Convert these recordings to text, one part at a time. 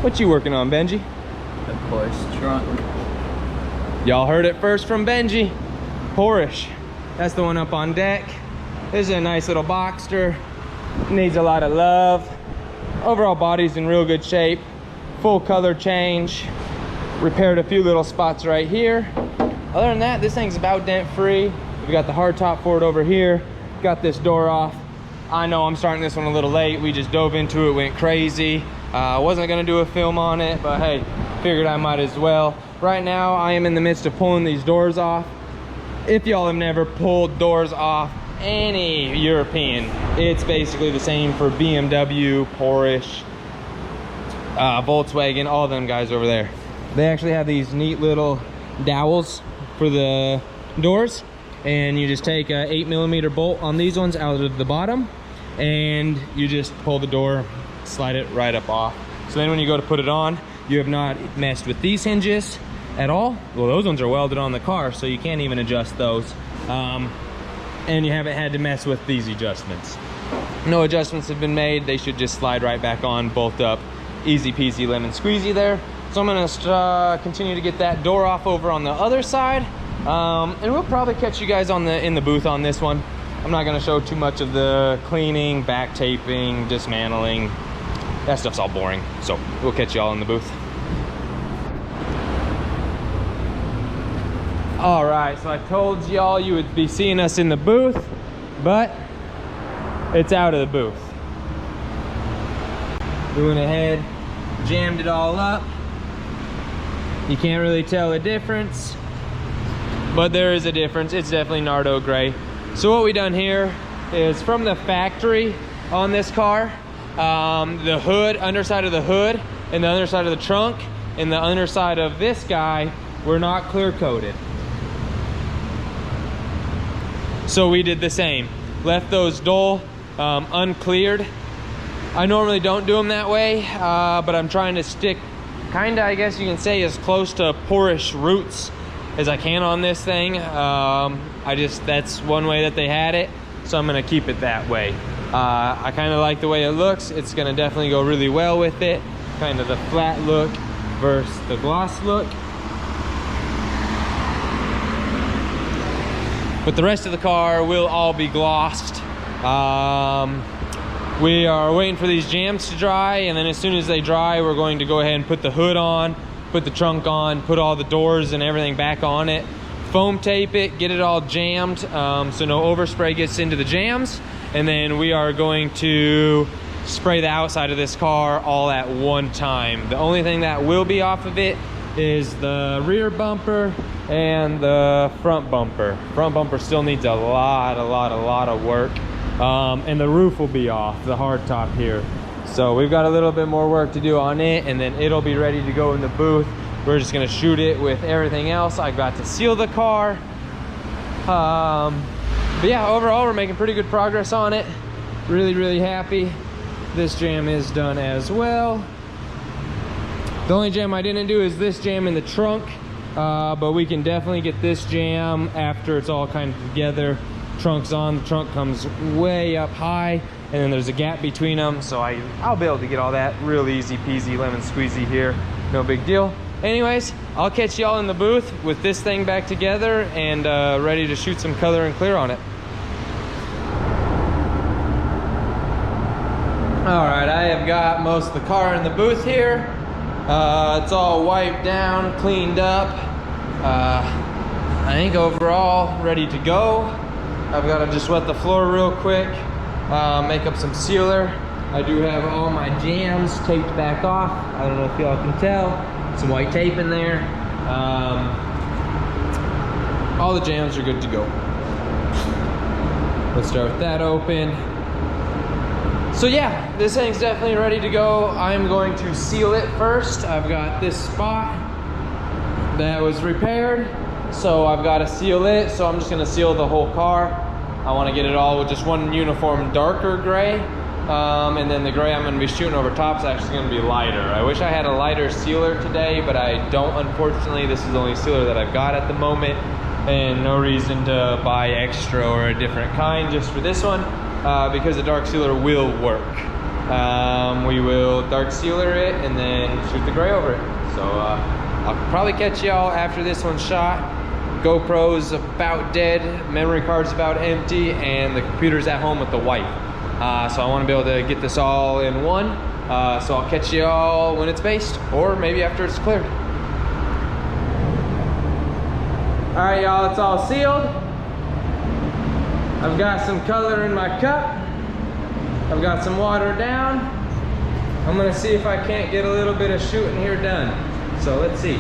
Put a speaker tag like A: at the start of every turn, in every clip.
A: What you working on, Benji?
B: The Porche trunk.
A: Y'all heard it first from Benji. Porche. That's the one up on deck. This is a nice little Boxster. Needs a lot of love. Overall body's in real good shape. Full color change. Repaired a few little spots right here. Other than that, this thing's about dent free. We got the hard top for it over here. Got this door off. I know I'm starting this one a little late. We just dove into it, went crazy. Wasn't gonna do a film on it, but hey, figured I might as well. Right now, I am in the midst of pulling these doors off. If y'all have never pulled doors off any European, it's basically the same for BMW, Porsche, Volkswagen, all them guys over there. They actually have these neat little dowels for the doors, and you just take a 8mm bolt on these ones out of the bottom, and you just pull the door, slide it right up off. So then when you go to put it on, you have not messed with these hinges at all. Well, those ones are welded on the car, so you can't even adjust those. And you haven't had to mess with these adjustments. No adjustments have been made. They should just slide right back on, bolt up. Easy peasy lemon squeezy there. So I'm gonna continue to get that door off over on the other side. And we'll probably catch you guys in the booth on this one. I'm not gonna show too much of the cleaning, back taping, dismantling. That stuff's all boring. So we'll catch y'all in the booth. All right, so I told y'all you would be seeing us in the booth, but it's out of the booth. We went ahead, jammed it all up. You can't really tell a difference, but there is a difference. It's definitely Nardo gray. So what we done here is from the factory on this car, the hood, underside of the hood, and the underside of the trunk, and the underside of this guy were not clear coated. So we did the same. Left those dull, uncleared. I normally don't do them that way, but I'm trying to stick, kinda, I guess you can say, as close to Porsche roots as I can on this thing. That's one way that they had it, so I'm gonna keep it that way. I kinda like the way it looks. It's gonna definitely go really well with it. Kind of the flat look versus the gloss look. But the rest of the car will all be glossed. We are waiting for these jams to dry, and then as soon as they dry, we're going to go ahead and put the hood on, put the trunk on, put all the doors and everything back on it, foam tape it, get it all jammed, so no overspray gets into the jams, and then we are going to spray the outside of this car all at one time. The only thing that will be off of it is the rear bumper and the front bumper. Front bumper still needs a lot of work. And the roof will be off, the hard top here. So we've got a little bit more work to do on it, and then it'll be ready to go in the booth. We're just gonna shoot it with everything else. I got to seal the car. But yeah, overall we're making pretty good progress on it. Really happy. This jam is done as well. The only jam I didn't do is this jam in the trunk, but we can definitely get this jam after it's all kind of together. Trunk's on, the trunk comes way up high, and then there's a gap between them, so I'll be able to get all that real easy peasy lemon squeezy here. No big deal. Anyways, I'll catch y'all in the booth with this thing back together and ready to shoot some color and clear on it. All right, I have got most of the car in the booth here. It's all wiped down, cleaned up. I think overall ready to go. I've got to just wet the floor real quick, make up some sealer. I do have all my jams taped back off. I don't know if y'all can tell. Some white tape in there. All the jams are good to go. Let's start with that open. So yeah, this thing's definitely ready to go. I'm going to seal it first. I've got this spot that was repaired, so I've got to seal it. So I'm just gonna seal the whole car. I want to get it all with just one uniform darker gray, and then the gray I'm gonna be shooting over top is actually gonna be lighter. I wish I had a lighter sealer today, but I don't, unfortunately. This is the only sealer that I've got at the moment, and no reason to buy extra or a different kind just for this one. Because the dark sealer will work. we will dark sealer it and then shoot the gray over it. So I'll probably catch y'all after this one's shot. GoPro's about dead, memory card's about empty, and the computer's at home with the wife. So I want to be able to get this all in one. So I'll catch y'all when it's based, or maybe after it's cleared. All right, y'all, it's all sealed. I've got some color in my cup. I've got some water down. I'm gonna see if I can't get a little bit of shooting here done. So let's see.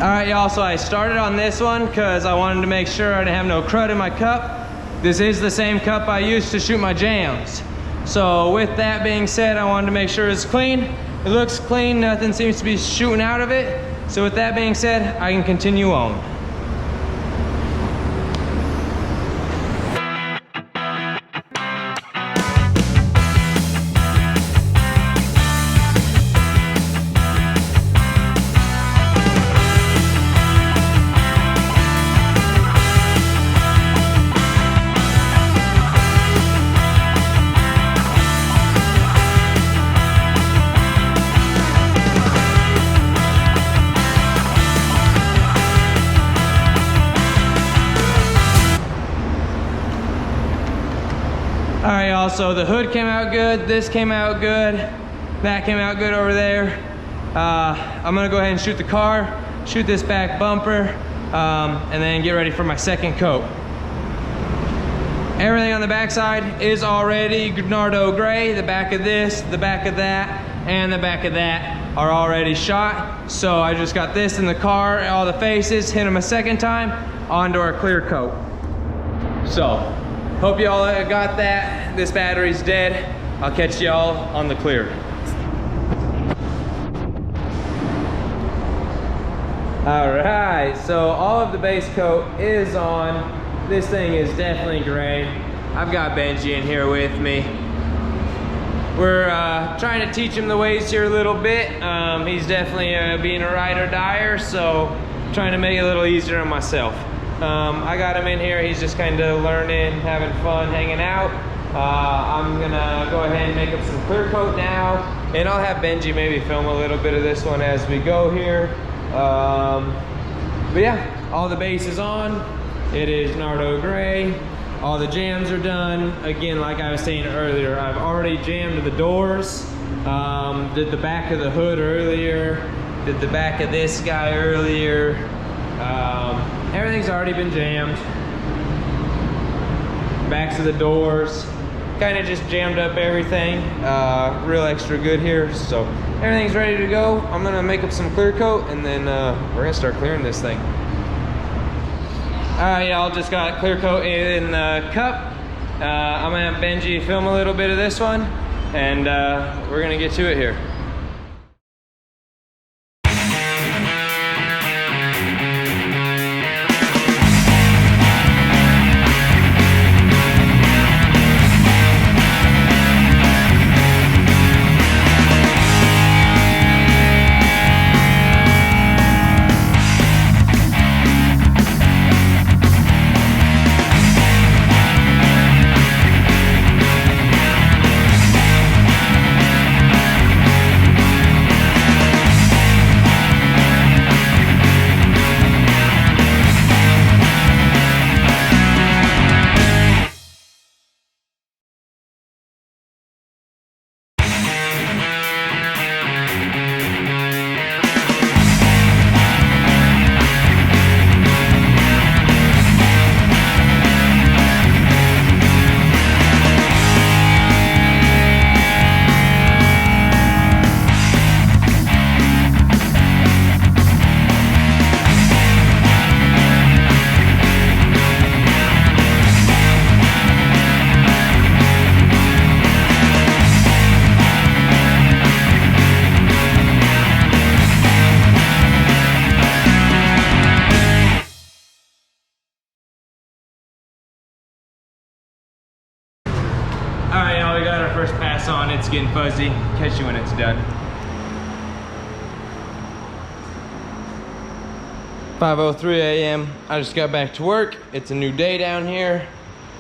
A: All right, y'all, so I started on this one because I wanted to make sure I didn't have no crud in my cup. This is the same cup I used to shoot my jams. So with that being said, I wanted to make sure it's clean. It looks clean, nothing seems to be shooting out of it. So with that being said, I can continue on. All right, y'all, so the hood came out good, this came out good, that came out good over there. I'm gonna go ahead and shoot the car, shoot this back bumper, and then get ready for my second coat. Everything on the backside is already Nardo gray. The back of this, the back of that, and the back of that are already shot. So I just got this in the car, all the faces, hit them a second time, onto our clear coat. So, hope y'all got that. This battery's dead. I'll catch y'all on the clear. All right, so all of the base coat is on. This thing is definitely gray. I've got Benji in here with me. We're trying to teach him the ways here a little bit. He's definitely being a ride or dyer, so trying to make it a little easier on myself. I got him in here. He's just kind of learning, having fun, hanging out. I'm gonna go ahead and make up some clear coat now, and I'll have Benji maybe film a little bit of this one as we go here. But yeah, all the base is on. It is Nardo gray. All the jams are done. Again, like I was saying earlier, I've already jammed the doors. Did the back of the hood earlier. Did the back of this guy earlier. Everything's already been jammed. Backs of the doors. Kind of just jammed up everything. Real extra good here. So everything's ready to go. I'm gonna make up some clear coat, and then we're gonna start clearing this thing. All right, y'all, just got clear coat in the cup. I'm gonna have Benji film a little bit of this one, and we're gonna get to it here. getting fuzzy. Catch you when it's done. 5:03 a.m. I just got back to work. It's a new day down here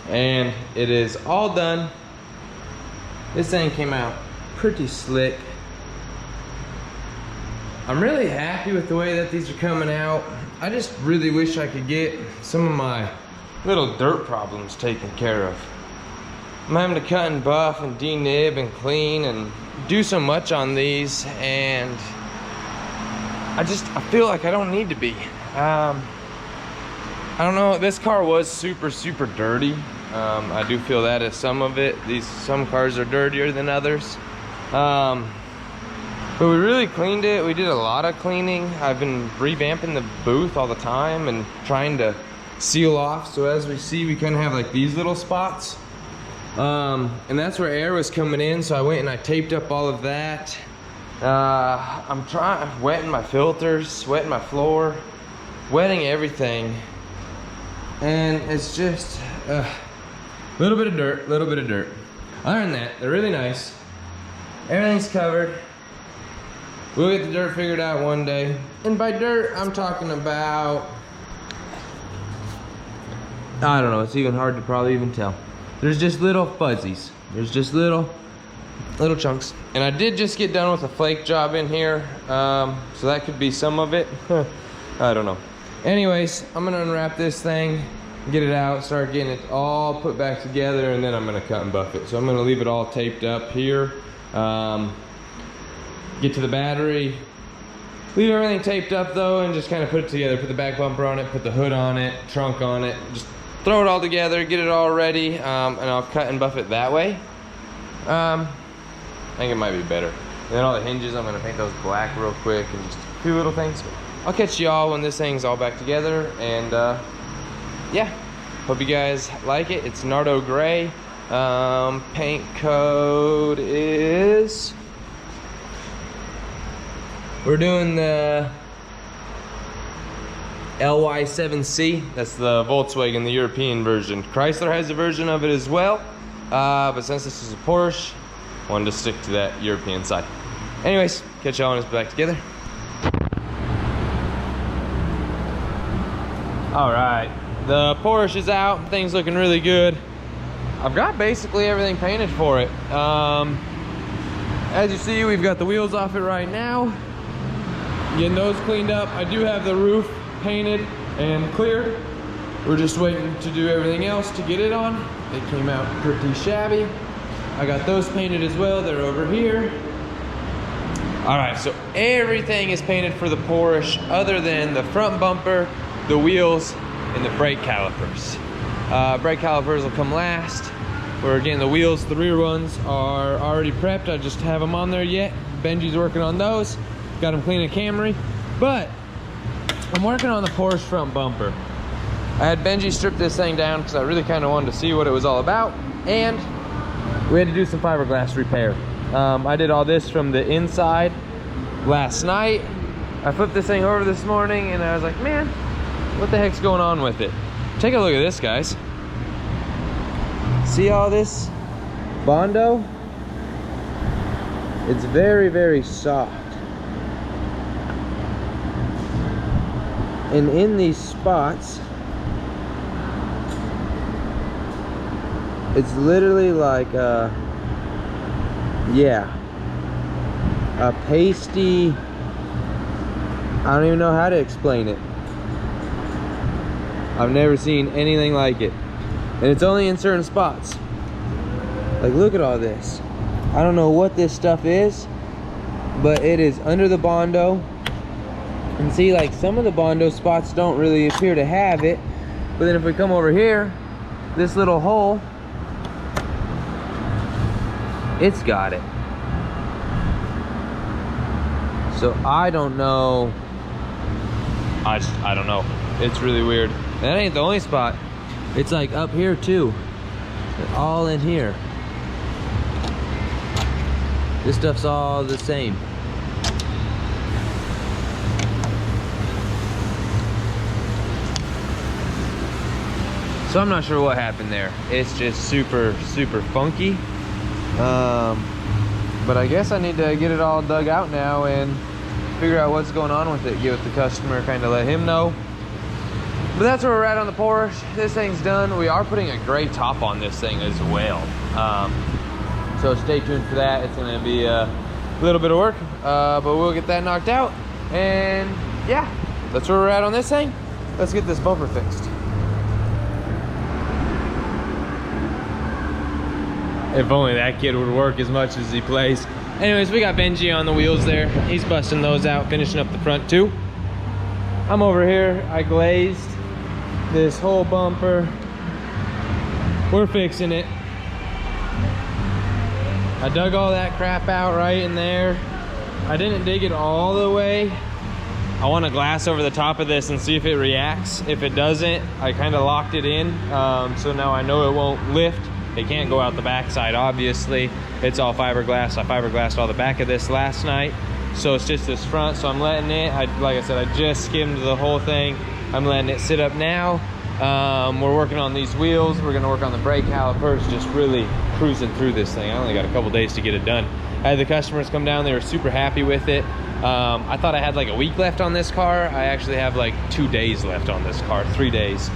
A: and it is all done. This thing came out pretty slick. I'm really happy with the way that these are coming out. I just really wish I could get some of my little dirt problems taken care of. I'm having to cut and buff and denib and clean and do so much on these, and I feel like I don't need to be. I don't know, this car was super dirty. I do feel that as some of it. Some cars are dirtier than others. But we really cleaned it. We did a lot of cleaning. I've been revamping the booth all the time and trying to seal off. So as we see, we kind of have like these little spots. And that's where air was coming in. So I went and I taped up all of that. I'm wetting my filters, wetting my floor, wetting everything. And it's just a little bit of dirt, little bit of dirt. Other than that, they're really nice. Everything's covered. We'll get the dirt figured out one day. And by dirt, I'm talking about, I don't know, it's even hard to probably even tell. There's just little fuzzies. There's just little chunks. And I did just get done with a flake job in here. So that could be some of it. I don't know. Anyways, I'm gonna unwrap this thing, get it out, start getting it all put back together, and then I'm gonna cut and buff it. So I'm gonna leave it all taped up here. Get to the battery, leave everything taped up though, and just kind of put it together. Put the back bumper on it, put the hood on it, trunk on it, just throw it all together, get it all ready, and I'll cut and buff it that way. I think it might be better. And then all the hinges, I'm gonna paint those black real quick and just a few little things. I'll catch y'all when this thing's all back together, and yeah, hope you guys like it. It's Nardo gray. Paint code is, we're doing the LY7C. That's the Volkswagen, the European version. Chrysler has a version of it as well, but since this is a Porsche, I wanted to stick to that European side. Anyways, catch y'all when it's back together. All right, the Porsche is out. Things looking really good. I've got basically everything painted for it. As you see, we've got the wheels off it right now. Getting those cleaned up. I do have the roof painted and cleared. We're just waiting to do everything else to get it on. It came out pretty shabby. I got those painted as well. They're over here. All right, so everything is painted for the Porsche other than the front bumper, the wheels, and the brake calipers. Brake calipers will come last. We're getting the wheels, the rear ones are already prepped. I just have them on there yet. Benji's working on those. Got them cleaning Camry. But I'm working on the Porsche front bumper. I had Benji strip this thing down because I really kind of wanted to see what it was all about. And we had to do some fiberglass repair. I did all this from the inside last night. I flipped this thing over this morning and I was like, man, what the heck's going on with it? Take a look at this, guys. See all this Bondo? It's very soft. And in these spots, it's literally like a pasty, I don't even know how to explain it. I've never seen anything like it. And it's only in certain spots. Like, look at all this. I don't know what this stuff is, but it is under the Bondo. And see, like, some of the Bondo spots don't really appear to have it. But then if we come over here, this little hole, it's got it. So I don't know. I don't know. It's really weird. That ain't the only spot. It's like up here too. They're all in here. This stuff's all the same. So I'm not sure what happened there. It's just super funky. But I guess I need to get it all dug out now and figure out what's going on with it, get with the customer, kind of let him know. But that's where we're at on the Porsche. This thing's done. We are putting a gray top on this thing as well. So stay tuned for that. It's gonna be a little bit of work, but we'll get that knocked out. And yeah, that's where we're at on this thing. Let's get this bumper fixed. If only that kid would work as much as he plays. Anyways, we got Benji on the wheels there. He's busting those out, finishing up the front too. I'm over here, I glazed this whole bumper. We're fixing it. I dug all that crap out right in there. I didn't dig it all the way. I want to glass over the top of this and see if it reacts. If it doesn't, I kind of locked it in. So now I know it won't lift. It can't go out the backside, obviously. It's all fiberglass. I fiberglassed all the back of this last night. So it's just this front, so I'm letting it, like I said, I just skimmed the whole thing. I'm letting it sit up now. We're working on these wheels. We're gonna work on the brake calipers, just really cruising through this thing. I only got a couple days to get it done. I had the customers come down, they were super happy with it. I thought I had like a week left on this car. I actually have like 2 days left on this car, 3 days.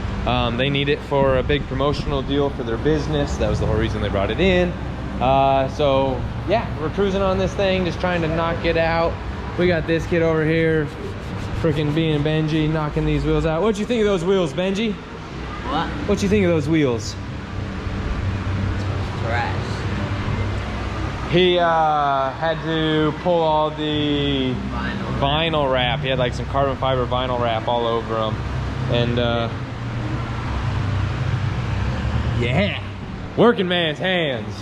A: They need it for a big promotional deal for their business. That was the whole reason they brought it in. So yeah, we're cruising on this thing, just trying to knock it out. We got this kid over here, freaking being Benji, knocking these wheels out. What'd you think of those wheels, Benji?
B: What?
A: What'd you think of those wheels?
B: Trash.
A: He had to pull all the vinyl wrap. He had like some carbon fiber vinyl wrap all over them. And yeah, working man's hands.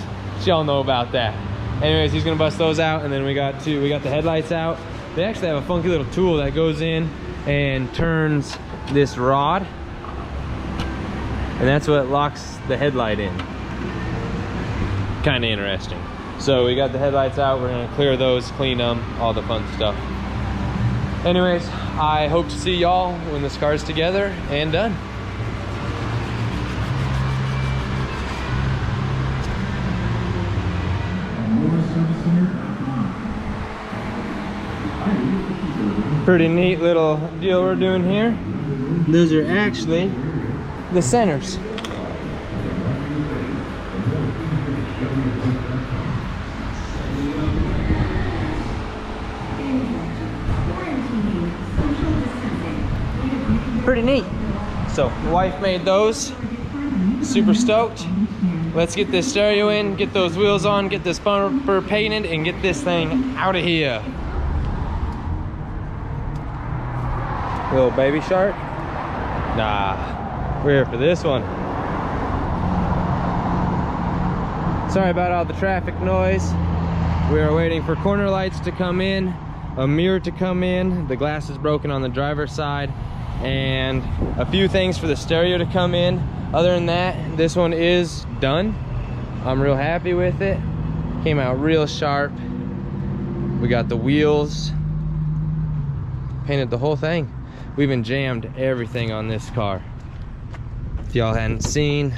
A: Y'all know about that. Anyways, he's gonna bust those out, and then we got the headlights out. They actually have a funky little tool that goes in and turns this rod, and that's what locks the headlight in. Kind of interesting. So we got the headlights out. We're gonna clear those, clean them, all the fun stuff. Anyways, I hope to see y'all when this car's together and done. Pretty neat little deal we're doing here. Those are actually the centers. Pretty neat. So, wife made those. Super stoked. Let's get this stereo in, get those wheels on, get this bumper painted, and get this thing out of here. Little baby shark? Nah, we're here for this one. Sorry about all the traffic noise. We are waiting for corner lights to come in, a mirror to come in, the glass is broken on the driver's side, and a few things for the stereo to come in. Other than that, this one is done. I'm real happy with it. Came out real sharp. We got the wheels, painted the whole thing. We even jammed everything on this car. If y'all hadn't seen,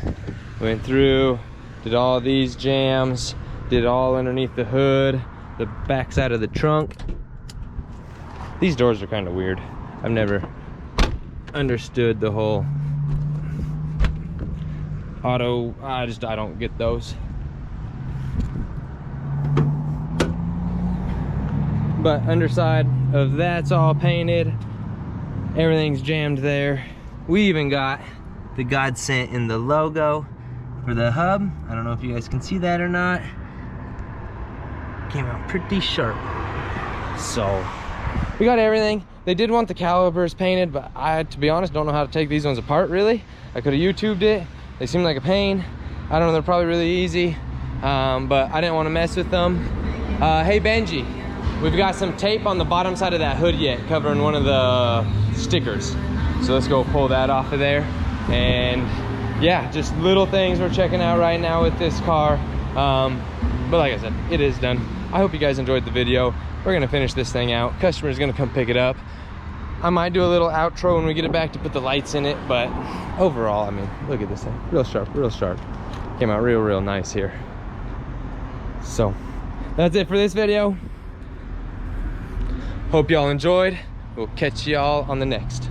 A: went through, did all these jams, did all underneath the hood, the back side of the trunk. These doors are kind of weird. I've never understood the whole auto, I don't get those. But underside of that's all painted. Everything's jammed there. We even got the Godsent in the logo for the hub. I don't know if you guys can see that or not. Came out pretty sharp. So we got everything. They did want the calipers painted, but I, to be honest, don't know how to take these ones apart really. I could have YouTubed it. They seem like a pain. I don't know, they're probably really easy, but I didn't want to mess with them. Hey Benji, we've got some tape on the bottom side of that hood yet, covering one of the stickers. So let's go pull that off of there. And yeah, just little things we're checking out right now with this car. But like I said, it is done. I hope you guys enjoyed the video. We're gonna finish this thing out. Customer's gonna come pick it up. I might do a little outro when we get it back to put the lights in it, but overall, I mean, look at this thing. Real sharp, real sharp. Came out real nice here. So That's it for this video. Hope y'all enjoyed. We'll catch y'all on the next.